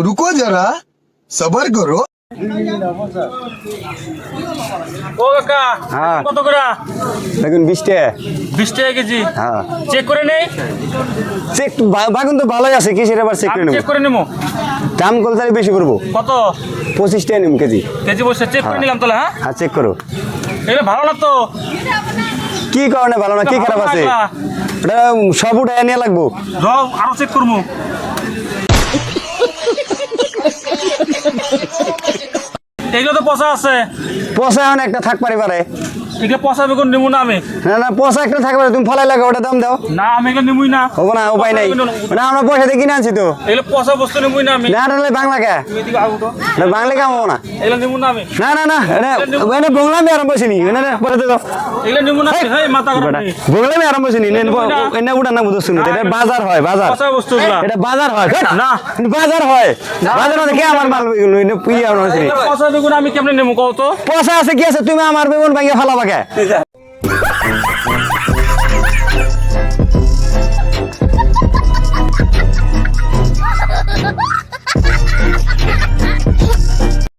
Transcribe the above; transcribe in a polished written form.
रुको जरा सबर करो। ও কাকা হ্যাঁ। কত করে? দেখুন 20 টাকা। 20 টাকা কেজি। হ্যাঁ চেক করে নেই। চেক বাগুন তো ভালোই আছে, কিসের আবার চেক করে নেব? চেক করে নেবো। দাম কত তাহলে বেশি করবো? কত? 25 টাকা নিম কেজি। কেজি বসে চেক করে নিলাম তাহলে। হ্যাঁ হ্যাঁ চেক করো। এটা ভালো না তো? কি কারণে ভালো না, কি খারাপ আছে? ওটা সব উঠে নিয়ে লাগবো। দাও আরো চেক করবো। এইগুলো তো পচা আছে। পচা এখন একটা থাক পারে। এগুলো পচা বেগুন নেবো না আমি। না পচা একটা থাকবে, তুমি ফলাই লাগো, ওটা দাম দাও। না আমি এগুলো নেবই না। হবো না, উপায় নাই। না আমরা পয়সা দিয়ে কিনে আনছি তো। এগুলো পচা বস্তু নেবই না আমি। না নাহলে বাংলা কে বাংলা কামাবো না। এগুলো নেবো না আমি। না এটা বংলামে আরম্ভ হয়েছিনি, পরে দাও। এগুলো নেবো না। হেই মাথা খারাপ নেই। বংলামে আরম্ভ হয়েছিনি, এনে উঠা না বুঝছো না। এটা বাজার হয়, বাজার। পচা বস্তুগুলা। এটা বাজার হয় না বাজার হয়। বাজার মানে কে আমার মাল বেগুন এটা পুইয়া হয়েছিনি। পচা বেগুন আমি কেমনে নেবো কও তো? পয়সা আছে কি আছে, তুমি আমার বেগুন ভাঙিয়ে ফেলাবা কে?